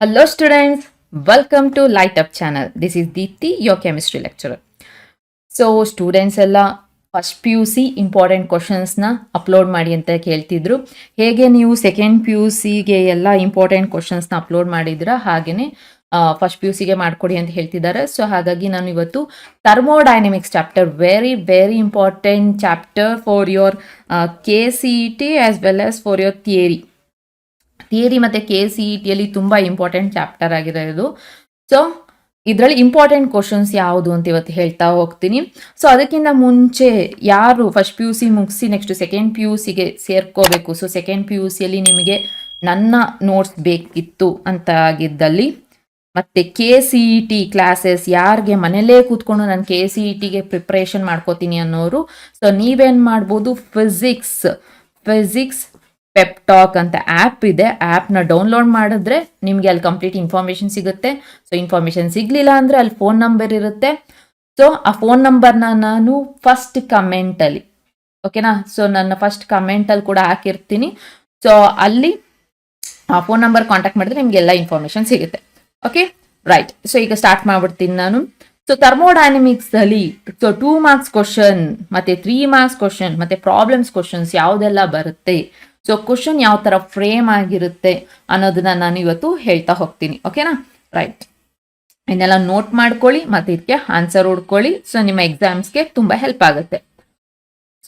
Hello students, welcome to Light Up channel. This is Deepthi, your chemistry lecturer. So students ಎಲ್ಲ first P U C important ಕ್ವಶನ್ಸ್ನ upload ಮಾಡಿ ಅಂತ ಕೇಳ್ತಿದ್ರು. ಹೇಗೆ ನೀವು second P U ಸಿಗೆ ಎಲ್ಲ ಇಂಪಾರ್ಟೆಂಟ್ ಕ್ವಶನ್ಸ್ನ ಅಪ್ಲೋಡ್ ಮಾಡಿದ್ದೀರಾ ಹಾಗೆಯೇ ಫಸ್ಟ್ ಪಿ ಯು ಸಿಗೆ ಮಾಡಿಕೊಡಿ ಅಂತ ಹೇಳ್ತಿದ್ದಾರೆ. ಸೊ ಹಾಗಾಗಿ ನಾನು ಇವತ್ತು thermodynamics chapter, very very important chapter for your K C E T as well as for your theory ಮತ್ತು ಕೆ ಸಿ ಇ ಟಿಯಲ್ಲಿ ತುಂಬ ಇಂಪಾರ್ಟೆಂಟ್ ಚಾಪ್ಟರ್ ಆಗಿರೋದು. ಸೊ ಇದರಲ್ಲಿ ಇಂಪಾರ್ಟೆಂಟ್ ಕ್ವಶನ್ಸ್ ಯಾವುದು ಅಂತ ಇವತ್ತು ಹೇಳ್ತಾ ಹೋಗ್ತೀನಿ. ಸೊ ಅದಕ್ಕಿಂತ ಮುಂಚೆ ಯಾರು ಫಸ್ಟ್ ಪಿ ಯು ಸಿ ಮುಗಿಸಿ ನೆಕ್ಸ್ಟ್ ಸೆಕೆಂಡ್ ಪಿ ಯು ಸಿಗೆ ಸೇರ್ಕೋಬೇಕು, ಸೊ ಸೆಕೆಂಡ್ ಪಿ ಯು ಸಿಯಲ್ಲಿ ನಿಮಗೆ ನನ್ನ ನೋಟ್ಸ್ ಬೇಕಿತ್ತು ಅಂತ ಆಗಿದ್ದಲ್ಲಿ, ಮತ್ತು K C E T classes ಯಾರಿಗೆ ಮನೇಲೇ ಕೂತ್ಕೊಂಡು ನಾನು ಕೆ ಸಿ ಇ ಟಿಗೆ ಪ್ರಿಪ್ರೇಷನ್ ಮಾಡ್ಕೋತೀನಿ ಅನ್ನೋರು, ಸೊ ನೀವೇನು ಮಾಡ್ಬೋದು, ಫಿಸಿಕ್ಸ್ ಪೆಪ್ಟಾಕ್ ಅಂತ ಆ್ಯಪ್ ಇದೆ. ಆ್ಯಪ್ನ ಡೌನ್ಲೋಡ್ ಮಾಡಿದ್ರೆ ನಿಮಗೆ ಅಲ್ಲಿ ಕಂಪ್ಲೀಟ್ ಇನ್ಫಾರ್ಮೇಷನ್ ಸಿಗುತ್ತೆ. ಸೊ ಇನ್ಫಾರ್ಮೇಷನ್ ಸಿಗಲಿಲ್ಲ ಅಂದರೆ ಅಲ್ಲಿ ಫೋನ್ ನಂಬರ್ ಇರುತ್ತೆ. ಸೊ ಆ ಫೋನ್ ನಂಬರ್ನ ನಾನು ಫಸ್ಟ್ ಕಮೆಂಟಲ್ಲಿ, ಓಕೆನಾ, ಸೊ ನನ್ನ ಫಸ್ಟ್ ಕಮೆಂಟಲ್ಲಿ ಕೂಡ ಹಾಕಿರ್ತೀನಿ. ಸೊ ಅಲ್ಲಿ ಆ ಫೋನ್ ನಂಬರ್ ಕಾಂಟ್ಯಾಕ್ಟ್ ಮಾಡಿದ್ರೆ ನಿಮಗೆ ಎಲ್ಲ ಇನ್ಫಾರ್ಮೇಷನ್ ಸಿಗುತ್ತೆ. Okay, right. ಸೊ ಈಗ ಸ್ಟಾರ್ಟ್ ಮಾಡ್ಬಿಡ್ತೀನಿ ನಾನು. ಸೊ ಥರ್ಮೋಡೈನಮಿಕ್ಸ್ ಅಲ್ಲಿ ಸೊ 2 ಮಾರ್ಕ್ಸ್ ಕ್ವಶನ್ ಮತ್ತೆ 3 ಮಾರ್ಕ್ಸ್ ಕ್ವಶನ್ ಮತ್ತೆ ಪ್ರಾಬ್ಲಮ್ಸ್ ಕ್ವಶನ್ಸ್ ಯಾವುದೆಲ್ಲ ಬರುತ್ತೆ, ಸೊ ಕ್ವಶನ್ ಯಾವ ಥರ ಫ್ರೇಮ್ ಆಗಿರುತ್ತೆ ಅನ್ನೋದನ್ನ ನಾನು ಇವತ್ತು ಹೇಳ್ತಾ ಹೋಗ್ತೀನಿ. ಓಕೆನಾ, ರೈಟ್. ಇದನ್ನೆಲ್ಲ ನೋಟ್ ಮಾಡ್ಕೊಳ್ಳಿ ಮತ್ತು ಇದಕ್ಕೆ ಆನ್ಸರ್ ಹುಡ್ಕೊಳ್ಳಿ. ಸೊ ನಿಮ್ಮ ಎಕ್ಸಾಮ್ಸ್ಗೆ ತುಂಬ ಹೆಲ್ಪ್ ಆಗುತ್ತೆ.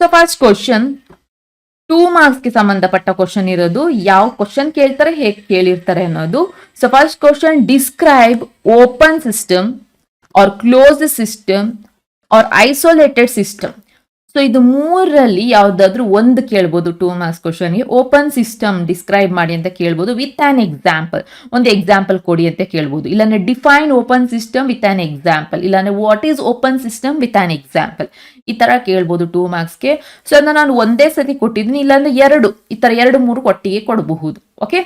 ಸೊ ಫಸ್ಟ್ ಕ್ವಶನ್ 2 ಮಾರ್ಕ್ಸ್ಗೆ ಸಂಬಂಧಪಟ್ಟ ಕ್ವಶನ್ ಇರೋದು. ಯಾವ ಕ್ವಶನ್ ಕೇಳ್ತಾರೆ, ಹೇಗೆ ಕೇಳಿರ್ತಾರೆ ಅನ್ನೋದು. So first question, describe open system or closed system or isolated system. So ಇದು ಮೂರಲ್ಲಿ ಯಾವುದಾದ್ರೂ ಒಂದು ಕೇಳ್ಬೋದು 2 ಮಾರ್ಕ್ಸ್ ಕ್ವಶನ್ಗೆ. ಓಪನ್ ಸಿಸ್ಟಮ್ ಡಿಸ್ಕ್ರೈಬ್ ಮಾಡಿ ಅಂತ ಕೇಳ್ಬೋದು ವಿತ್ ಆನ್ ಎಕ್ಸಾಂಪಲ್, ಒಂದು ಎಕ್ಸಾಂಪಲ್ ಕೊಡಿ ಅಂತ ಕೇಳ್ಬೋದು. ಇಲ್ಲಾಂದ್ರೆ define open system with an example, ಇಲ್ಲಾಂದ್ರೆ what is open system with an example, ಈ ಥರ ಕೇಳ್ಬೋದು 2 ಮಾರ್ಕ್ಸ್ಗೆ. ಸೊ ಅದನ್ನ ನಾನು ಒಂದೇ ಸತಿ ಕೊಟ್ಟಿದ್ದೀನಿ, ಇಲ್ಲಾಂದ್ರೆ ಈ ಥರ 2-3 ಒಟ್ಟಿಗೆ ಕೊಡಬಹುದು. ಓಕೆ,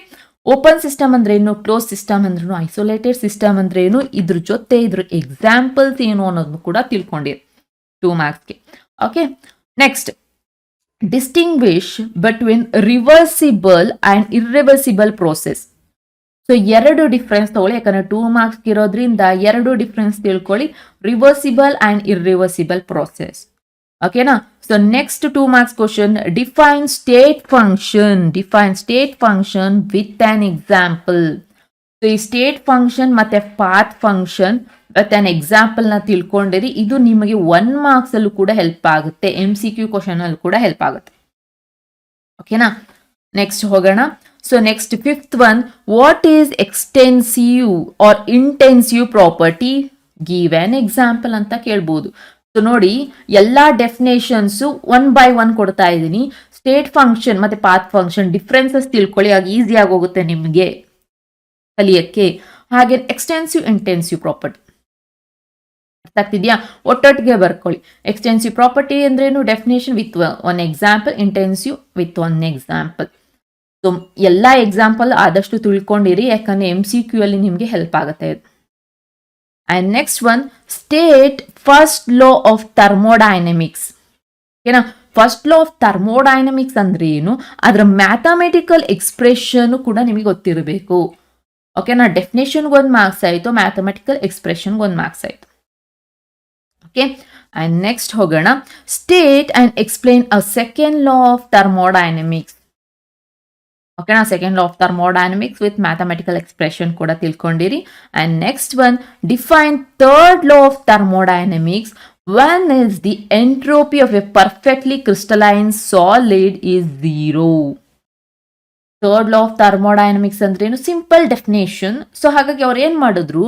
ಓಪನ್ ಸಿಸ್ಟಮ್ ಅಂದ್ರೆ ಏನು, ಕ್ಲೋಸ್ ಸಿಸ್ಟಮ್ ಅಂದ್ರೂ, ಐಸೋಲೇಟೆಡ್ ಸಿಸ್ಟಮ್ ಅಂದ್ರೆ ಏನು, ಇದ್ರ ಜೊತೆ ಇದ್ರ ಎಕ್ಸಾಂಪಲ್ಸ್ ಏನು ಅನ್ನೋದನ್ನು ಕೂಡ ತಿಳ್ಕೊಂಡಿರಿ 2 ಮಾರ್ಕ್ಸ್ಗೆ. Okay, next, distinguish between reversible and irreversible process. So 2 difference ತಗೊಳ್ಳಿ, ಯಾಕಂದ್ರೆ 2 ಮಾರ್ಕ್ಸ್ ಇರೋದ್ರಿಂದ 2 ಡಿಫ್ರೆನ್ಸ್ ತಿಳ್ಕೊಳ್ಳಿ, ರಿವರ್ಸಿಬಲ್ ಆ್ಯಂಡ್ ಇರ್ರಿವರ್ಸಿಬಲ್ ಪ್ರೋಸೆಸ್. ಓಕೆನಾ. So next 2 marks question, define state function with an example. So ಈ ಸ್ಟೇಟ್ ಫಂಕ್ಷನ್ ಮತ್ತೆ path function with an example ನ ತಿಳ್ಕೊಂಡಿರಿ. ಇದು ನಿಮಗೆ 1 ಮಾರ್ಕ್ಸ್ ಅಲ್ಲೂ ಕೂಡ ಹೆಲ್ಪ್ ಆಗುತ್ತೆ, MCQ ಕ್ವಶನ್ ಅಲ್ಲಿ ಕೂಡ ಹೆಲ್ಪ್ ಆಗುತ್ತೆ. ಓಕೆನಾ, ನೆಕ್ಸ್ಟ್ ಹೋಗೋಣ. So next 5th one, what is extensive or intensive property, give an example ಅಂತ ಕೇಳ್ಬೋದು. ಸೊ ನೋಡಿ, ಎಲ್ಲಾ ಡೆಫಿನೇಷನ್ಸು 1 by 1 ಕೊಡ್ತಾ ಇದ್ದೀನಿ. ಸ್ಟೇಟ್ ಫಂಕ್ಷನ್ ಮತ್ತೆ ಪಾತ್ ಫಂಕ್ಷನ್ ಡಿಫ್ರೆನ್ಸಸ್ ತಿಳ್ಕೊಳ್ಳಿ, ಆಗ ಈಸಿ ಆಗೋಗುತ್ತೆ ನಿಮಗೆ ಕಲಿಯಕ್ಕೆ. ಹಾಗೆ ಎಕ್ಸ್ಟೆನ್ಸಿವ್ ಇಂಟೆನ್ಸಿವ್ ಪ್ರಾಪರ್ಟಿ ಅರ್ಥ ಆಗ್ತಿದ್ಯಾ, ಒಟ್ಟೊಟ್ಟಿಗೆ ಬರ್ಕೊಳ್ಳಿ. ಎಕ್ಸ್ಟೆನ್ಸಿವ್ ಪ್ರಾಪರ್ಟಿ ಅಂದ್ರೇನು, definition with 1 example, intensive with 1 example. So ಎಲ್ಲ ಎಕ್ಸಾಂಪಲ್ ಆದಷ್ಟು ತಿಳ್ಕೊಂಡಿರಿ, ಯಾಕಂದ್ರೆ MCQ ಅಲ್ಲಿ ನಿಮಗೆ ಹೆಲ್ಪ್ ಆಗುತ್ತೆ. And next one, state first law of thermodynamics. ಓಕೆನಾ, ಫಸ್ಟ್ ಲಾ ಆಫ್ ಥರ್ಮೋಡೈನಮಿಕ್ಸ್ ಅಂದ್ರೆ ಏನು, ಅದರ ಮ್ಯಾಥಮೆಟಿಕಲ್ ಎಕ್ಸ್ಪ್ರೆಷನ್ ಕೂಡ ನಿಮಗೆ ಗೊತ್ತಿರಬೇಕು. ಓಕೆನಾ, ಡೆಫಿನೇಷನ್ 1 ಮಾರ್ಕ್ಸ್ ಆಯಿತು, ಮ್ಯಾಥಮೆಟಿಕಲ್ ಎಕ್ಸ್ಪ್ರೆಷನ್ 1 ಮಾರ್ಕ್ಸ್ ಆಯಿತು. ಓಕೆ, ಅಂಡ್ ನೆಕ್ಸ್ಟ್ ಹೋಗೋಣ. State and explain a second law of thermodynamics. ಓಕೆನಾ, second law of thermodynamics with mathematical expression ಕೂಡ ತಿಳ್ಕೊಂಡಿರಿ. And next one, define third law of thermodynamics. One is the entropy of a perfectly crystalline solid is 0. Third law of thermodynamics ಅಂದ್ರೆ ಏನು, simple definition. So ಹಾಗಾಗಿ ಅವ್ರು ಏನ್ ಮಾಡಿದ್ರು,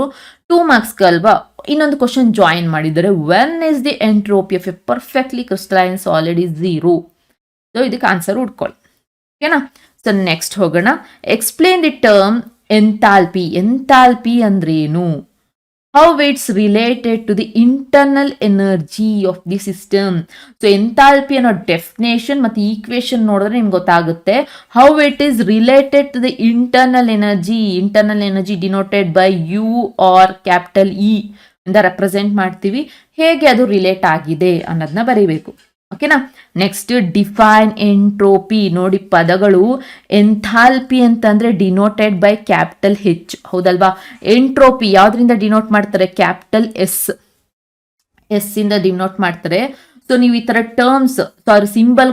2 marks ಅಲ್ವಾ, ಇನ್ನೊಂದು ಕ್ವಶನ್ ಜಾಯಿನ್ ಮಾಡಿದ್ದಾರೆ. When is the entropy of A perfectly crystalline solid is 0. So ಇದಕ್ಕೆ ಆನ್ಸರ್ ಹುಡ್ಕೊಳ್ಳಿ. ಓಕೆನಾ. ಸೊ ನೆಕ್ಸ್ಟ್ ಹೋಗೋಣ. ಎಕ್ಸ್ಪ್ಲೇನ್ ದಿ ಟರ್ಮ್ ಎಂಥಾಲ್ಪಿ ಅಂದ್ರೆ ಏನು, how it's related to the internal energy of the system. So enthalpy ಅನ್ನೋ definition ಮತ್ತು equation ನೋಡಿದ್ರೆ ನಿಮ್ಗೆ ಗೊತ್ತಾಗುತ್ತೆ. how it is related to the internal energy denoted by U or capital E ಇಂದ represent ಮಾಡ್ತೀವಿ. ಹೇಗೆ ಅದು ರಿಲೇಟ್ ಆಗಿದೆ ಅನ್ನೋದನ್ನ ಬರೀಬೇಕು. ಓಕೆನಾ. Next define entropy. ನೋಡಿ ಪದಗಳು. ಎಂಥಾಲ್ಪಿ ಅಂತಂದ್ರೆ ಡಿನೋಟೆಡ್ ಬೈ ಕ್ಯಾಪಿಟಲ್ ಹೆಚ್, ಹೌದಲ್ವಾ. ಎಂಟ್ರೋಪಿ ಯಾವ್ದ್ರಿಂದ ಡಿನೋಟ್ ಮಾಡ್ತಾರೆ? ಕ್ಯಾಪಿಟಲ್ ಎಸ್ ಇಂದ ಡಿನೋಟ್ ಮಾಡ್ತಾರೆ. ಸೊ ನೀವು ಈ ತರ ಟರ್ಮ್ಸ್ ಸಿಂಬಲ್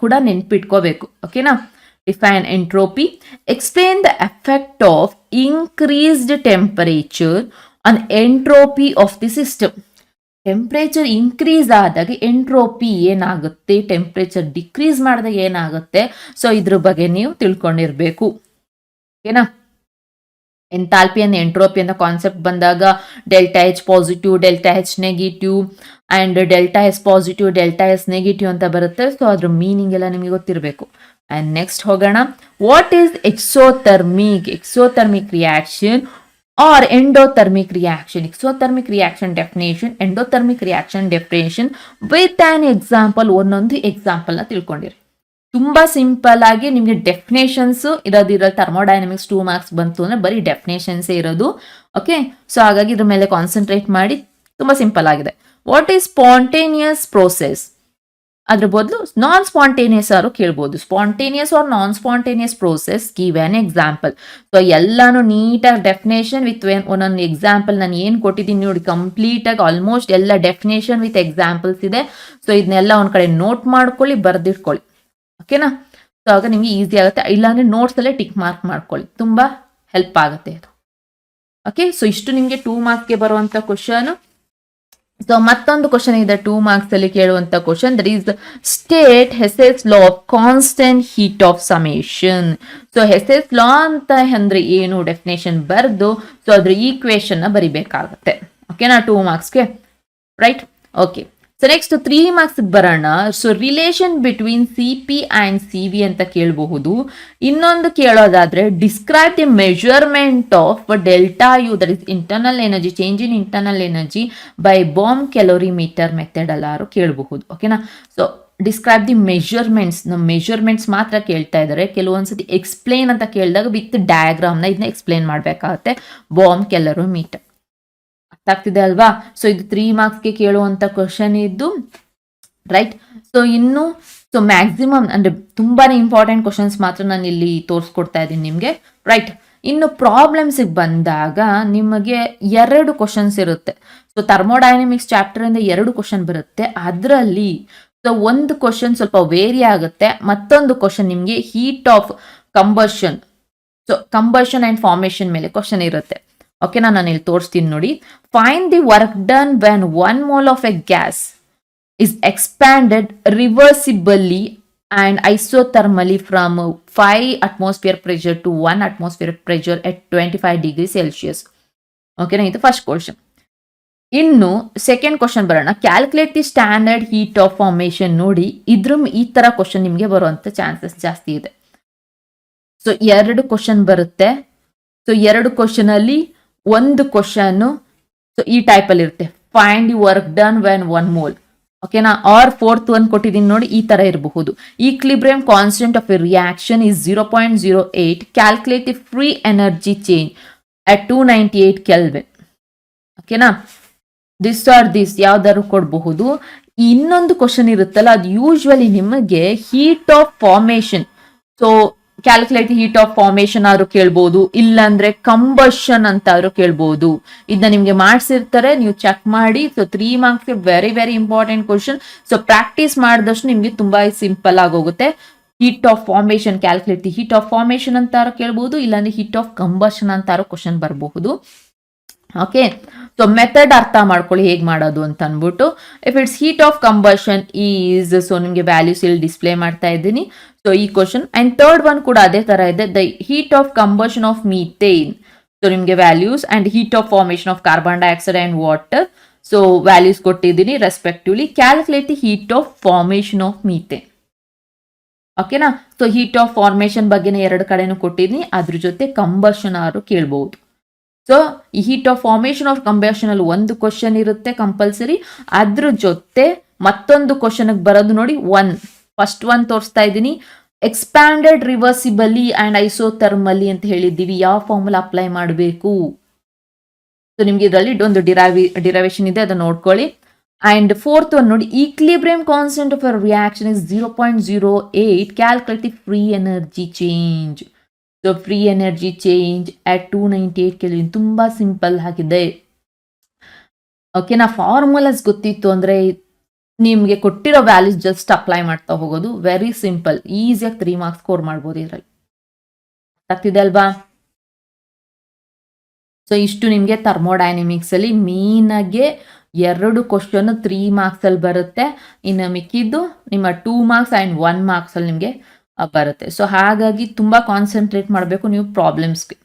ಕೂಡ ನೆನ್ಪಿಟ್ಕೋಬೇಕು. ಓಕೆನಾ. Define entropy. Explain the effect of increased temperature on entropy of the system. Temperature increase ಆದಾಗ ಎಂಟ್ರೋಪಿ ಏನಾಗುತ್ತೆ, ಟೆಂಪ್ರೇಚರ್ ಡಿಕ್ರೀಸ್ ಮಾಡಿದಾಗ ಏನಾಗುತ್ತೆ, ಸೊ ಇದ್ರ ಬಗ್ಗೆ ನೀವು ತಿಳ್ಕೊಂಡಿರ್ಬೇಕು. ಓಕೆನಾ. ಎಂಥಾಲ್ಪಿ ಅಂಡ್ ಎಂಟ್ರೋಪಿ ಅಂತ ಕಾನ್ಸೆಪ್ಟ್ ಬಂದಾಗ delta H positive, delta H negative and delta S positive, delta S negative ಅಂತ ಬರುತ್ತೆ. ಸೊ ಅದ್ರ ಮೀನಿಂಗ್ ಎಲ್ಲ ನಿಮಗೆ ಗೊತ್ತಿರಬೇಕು. ಅಂಡ್ ನೆಕ್ಸ್ಟ್ ಹೋಗೋಣ. What is exothermic? Exothermic reaction or endothermic reaction. Exothermic reaction definition, endothermic reaction definition with an example. ಒಂದೊಂದು example ನ ತಿಳ್ಕೊಂಡಿರಿ. ತುಂಬಾ ಸಿಂಪಲ್ ಆಗಿ ನಿಮಗೆ ಡೆಫಿನೇಷನ್ಸ್ ಇರೋದಿರಲ್ಲ. ಥರ್ಮೋಡೈನಮಿಕ್ಸ್ 2 ಮಾರ್ಕ್ಸ್ ಬಂತು ಅಂದ್ರೆ ಬರೀ ಡೆಫಿನೇಷನ್ಸ್ ಇರೋದು. ಓಕೆ. ಸೊ ಹಾಗಾಗಿ ಇದ್ರ ಮೇಲೆ ಕಾನ್ಸಂಟ್ರೇಟ್ ಮಾಡಿ. ತುಂಬಾ ಸಿಂಪಲ್ ಆಗಿದೆ. What is spontaneous process? ಅದ್ರ ಬದಲು ನಾನ್ ಸ್ಪಾಂಟೇನಿಯಸ್ ಆರು ಕೇಳ್ಬೋದು. Spontaneous or non spontaneous process, give an example. So ಎಲ್ಲಾನು ನೀಟಾಗಿ ಡೆಫಿನೇಷನ್ ವಿತ್ ಒಂದೊಂದು ಎಕ್ಸಾಂಪಲ್ ನಾನು ಏನು ಕೊಟ್ಟಿದ್ದೀನಿ ನೋಡಿ, ಕಂಪ್ಲೀಟ್ ಆಗಿ ಆಲ್ಮೋಸ್ಟ್ ಎಲ್ಲ ಡೆಫಿನೇಷನ್ ವಿತ್ ಎಕ್ಸಾಂಪಲ್ಸ್ ಇದೆ. ಸೊ ಇದನ್ನೆಲ್ಲ ಒಂದ್ ಕಡೆ ನೋಟ್ ಮಾಡ್ಕೊಳ್ಳಿ, ಬರ್ದಿಟ್ಕೊಳ್ಳಿ. ಓಕೆನಾ. ಸೊ ಆಗ ನಿಮ್ಗೆ ಈಸಿ ಆಗುತ್ತೆ. ಇಲ್ಲಾಂದ್ರೆ ನೋಟ್ಸ್ ಅಲ್ಲೇ ಟಿಕ್ ಮಾರ್ಕ್ ಮಾಡ್ಕೊಳ್ಳಿ, ತುಂಬಾ ಹೆಲ್ಪ್ ಆಗುತ್ತೆ ಅದು. ಓಕೆ. ಸೊ ಇಷ್ಟು ನಿಮ್ಗೆ 2 ಮಾರ್ಕ್ಸ್ಗೆ ಬರುವಂತ ಕ್ವಶನ್. ಸೊ ಮತ್ತೊಂದು ಕ್ವಶನ್ ಇದೆ 2 ಮಾರ್ಕ್ಸ್ ಅಲ್ಲಿ ಕೇಳುವಂತ question. That is state Hess's law of constant heat of summation. So Hess's law ಅಂತ ಅಂದ್ರೆ ಏನು ಡೆಫಿನೇಷನ್ ಬರ್ದು ಸೊ ಅದ್ರ ಈಕ್ವೇಶನ್ ನ ಬರಿಬೇಕಾಗುತ್ತೆ. ಓಕೆನಾ. 2 ಮಾರ್ಕ್ಸ್ಗೆ right. Okay. So next 3 marks ಬರೋಣ. So relation between CP and CV ಅಂತ ಕೇಳಬಹುದು. ಇನ್ನೊಂದು ಕೇಳೋದಾದ್ರೆ describe the measurement of delta U, that is internal energy, change in internal energy by bomb calorimeter method ಅಲ್ಲಾರು ಕೇಳಬಹುದು. ಓಕೆನಾ. ಸೊ ಡಿಸ್ಕ್ರೈಬ್ ದಿ ಮೆಜರ್ಮೆಂಟ್ಸ್, ನಮ್ಮ measurements ಮಾತ್ರ ಕೇಳ್ತಾ ಇದ್ದಾರೆ. ಕೆಲವೊಂದ್ಸತಿ ಎಕ್ಸ್ಪ್ಲೇನ್ ಅಂತ ಕೇಳಿದಾಗ ವಿತ್ ಡಯಾಗ್ರಾಮ್ನ ಇದನ್ನ ಎಕ್ಸ್ಪ್ಲೇನ್ ಮಾಡಬೇಕಾಗುತ್ತೆ. ಬಾಂಬ್ ಕ್ಯಾಲೋರಿಮೀಟರ್ ಆಗ್ತಿದೆ ಅಲ್ವಾ. ಸೊ ಇದು 3 ಮಾರ್ಕ್ಸ್ಗೆ ಕೇಳುವಂತ ಕ್ವಶನ್ ಇದ್ದು ರೈಟ್. ಸೊ ಇನ್ನು ಸೊ ಮ್ಯಾಕ್ಸಿಮಮ್ ಅಂದ್ರೆ ತುಂಬಾನೇ ಇಂಪಾರ್ಟೆಂಟ್ ಕ್ವಶನ್ಸ್ ಮಾತ್ರ ನಾನು ಇಲ್ಲಿ ತೋರಿಸ್ಕೊಡ್ತಾ ಇದ್ದೀನಿ ನಿಮ್ಗೆ ರೈಟ್. ಇನ್ನು ಪ್ರಾಬ್ಲಮ್ಸ್ ಬಂದಾಗ ನಿಮಗೆ 2 ಕ್ವಶನ್ಸ್ ಇರುತ್ತೆ. ಸೊ ಥರ್ಮೋಡೈನಮಿಕ್ಸ್ ಚಾಪ್ಟರ್ ಇಂದ 2 ಕ್ವಶನ್ ಬರುತ್ತೆ. ಅದರಲ್ಲಿ ಸೊ ಒಂದು ಕ್ವಶನ್ ಸ್ವಲ್ಪ ವೇರಿ ಆಗುತ್ತೆ, ಮತ್ತೊಂದು ಕ್ವಶನ್ ನಿಮ್ಗೆ heat of combustion, so combustion and formation ಮೇಲೆ ಕ್ವಶನ್ ಇರುತ್ತೆ. ಓಕೆನಾ. ನಾನು ಇಲ್ಲಿ ತೋರಿಸ್ತೀನಿ ನೋಡಿ. Find the work done when 1 mole of A gas is expanded reversibly and isothermally from 5 atmosphere pressure to 1 atmosphere pressure at 25 degrees Celsius. ಓಕೆನಾ. ಇದು first question. ಇನ್ನು ಸೆಕೆಂಡ್ ಕ್ವಶನ್ ಬರೋಣ. Calculate the standard heat of formation. ನೋಡಿ ಈ ತರ question ನಿಮಗೆ ಬರುವಂತ chances ಜಾಸ್ತಿ ಇದೆ. ಸೊ 2 ಕ್ವಶನ್ ಬರುತ್ತೆ. ಸೊ 2 ಕ್ವಶನ್ ಅಲ್ಲಿ ಒಂದು ಕ್ವಶನ್ ಸೊ ಈ ಟೈಪ್ ಅಲ್ಲಿ ಇರುತ್ತೆ. Find the work done when 1 mole. ಓಕೆನಾ. ಆರ್ 4th one ಕೊಟ್ಟಿದ್ದೀನಿ ನೋಡಿ, ಈ ತರ ಇರಬಹುದು. Equilibrium constant of a reaction is 0.08. Calculate the free energy change at 298 Kelvin. ಓಕೆನಾ. ದಿಸ್ ಆರ್ ದಿಸ್ ಯಾವ್ದಾದ್ರು ಕೊಡಬಹುದು. ಇನ್ನೊಂದು ಕ್ವಶನ್ ಇರುತ್ತಲ್ಲ, ಅದು ಯೂಶುವಲಿ ನಿಮಗೆ heat of formation. So calculate heat of formation ಆದ್ರೂ ಕೇಳ್ಬೋದು, ಇಲ್ಲಾಂದ್ರೆ ಕಂಬಷನ್ ಅಂತ ಆದ್ರೂ ಕೇಳ್ಬೋದು. ಇದನ್ನ ನಿಮ್ಗೆ ಮಾಡಿಸಿರ್ತಾರೆ, ನೀವು ಚೆಕ್ ಮಾಡಿ. So 3 marks very very important question. So practice ಮಾಡಿದಷ್ಟು ನಿಮ್ಗೆ ತುಂಬಾ ಸಿಂಪಲ್ ಆಗೋಗುತ್ತೆ. Heat of formation, calculate the heat of formation ಅಂತಾರು ಕೇಳ್ಬೋದು, ಇಲ್ಲಾಂದ್ರೆ ಹೀಟ್ ಆಫ್ ಕಂಬಷನ್ ಅಂತಾರು ಕ್ವಶನ್ ಬರಬಹುದು. ಓಕೆ. ಸೊ ಮೆಥಡ್ ಅರ್ಥ ಮಾಡ್ಕೊಳ್ಳಿ ಹೇಗೆ ಮಾಡೋದು ಅಂತ ಅಂದ್ಬಿಟ್ಟು. If it's heat of combustion is, so ನಿಮಗೆ ವ್ಯಾಲ್ಯೂಸ್ ಇಲ್ಲಿ ಡಿಸ್ಪ್ಲೇ ಮಾಡ್ತಾ ಇದ್ದೀನಿ. ಸೊ ಈ ಕ್ವಶನ್ ಅಂಡ್ 3rd one ಕೂಡ ಅದೇ ತರ ಇದೆ. The heat of combustion of methane. So ನಿಮಗೆ values and heat of formation of carbon dioxide and water. So values ಕೊಟ್ಟಿದ್ದೀನಿ respectively. Calculate the heat of formation of methane. ಓಕೆನಾ. So heat of formation ಬಗ್ಗೆನೇ 2 ಕಡೆನೂ ಕೊಟ್ಟಿದ್ದೀನಿ. ಅದ್ರ ಜೊತೆ combustion ಆರು ಕೇಳ್ಬಹುದು. ಸೊ ಈ heat of formation of combustion ಅಲ್ಲಿ ಒಂದು ಕ್ವಶನ್ ಇರುತ್ತೆ ಕಂಪಲ್ಸರಿ. ಅದ್ರ ಜೊತೆ ಮತ್ತೊಂದು ಕ್ವಶನ್ ಬರೋದು ನೋಡಿ, ಫಸ್ಟ್ ಒನ್ ತೋರಿಸ್ತಾ ಇದ್ದೀನಿ. ಎಕ್ಸ್ಪ್ಯಾಂಡೆಡ್ ರಿವರ್ಸಿಬಲಿ ಅಂಡ್ ಐಸೋಥರ್ಮಲಿ ಅಂತ ಹೇಳಿದ್ದೀವಿ. ಯಾವ ಫಾರ್ಮುಲಾ ಅಪ್ಲೈ ಮಾಡಬೇಕು? ಸೊ ನಿಮ್ಗೆ ಇದರಲ್ಲಿ ಒಂದು ಡಿರೈವೇಶನ್ ಇದೆ, ಅದನ್ನ ನೋಡ್ಕೊಳ್ಳಿ. ಆ್ಯಂಡ್ ಫೋರ್ತ್ ಒನ್ ನೋಡಿ, equilibrium constant of a reaction is 0.08, calculate the free energy change. So free energy change at 298 kelvin. ತುಂಬ ಸಿಂಪಲ್ ಆಗಿದೆ. ಓಕೆನಾ, ಫಾರ್ಮುಲಾಸ್ ಗೊತ್ತಿತ್ತು ಅಂದರೆ ನಿಮಗೆ ಕೊಟ್ಟಿರೋ ವ್ಯಾಲ್ಯೂಸ್ ಜಸ್ಟ್ ಅಪ್ಲೈ ಮಾಡ್ತಾ ಹೋಗೋದು. ವೆರಿ ಸಿಂಪಲ್, ಈಸಿಯಾಗಿ 3 ಮಾರ್ಕ್ಸ್ ಸ್ಕೋರ್ ಮಾಡ್ಬೋದು ಇದರಲ್ಲಿ. ಆಗ್ತಿದೆ ಅಲ್ವಾ? ಸೊ ಇಷ್ಟು ನಿಮಗೆ ಥರ್ಮೋಡೈನಮಿಕ್ಸ್ ಅಲ್ಲಿ ಮೇನಾಗೆ 2 ಕ್ವಶನ್ 3 ಮಾರ್ಕ್ಸ್ ಅಲ್ಲಿ ಬರುತ್ತೆ. ಇನ್ನು ಮಿಕ್ಕಿದ್ದು ನಿಮ್ಮ 2 ಮಾರ್ಕ್ಸ್ ಆ್ಯಂಡ್ 1 ಮಾರ್ಕ್ಸ್ ಅಲ್ಲಿ ನಿಮಗೆ ಬರುತ್ತೆ. ಸೊ ಹಾಗಾಗಿ ತುಂಬ ಕಾನ್ಸಂಟ್ರೇಟ್ ಮಾಡಬೇಕು ನೀವು ಪ್ರಾಬ್ಲಮ್ಸ್ಗೆ.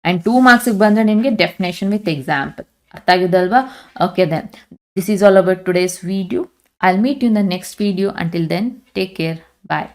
ಆ್ಯಂಡ್ 2 ಮಾರ್ಕ್ಸಿಗೆ ಬಂದರೆ ನಿಮಗೆ ಡೆಫಿನೇಷನ್ ವಿತ್ ಎಕ್ಸಾಂಪಲ್. ಅರ್ಥ ಆಗಿದೆ ಅಲ್ವಾ? Okay then, this is all about today's video. I'll meet you in the next video. Until then, take care. Bye.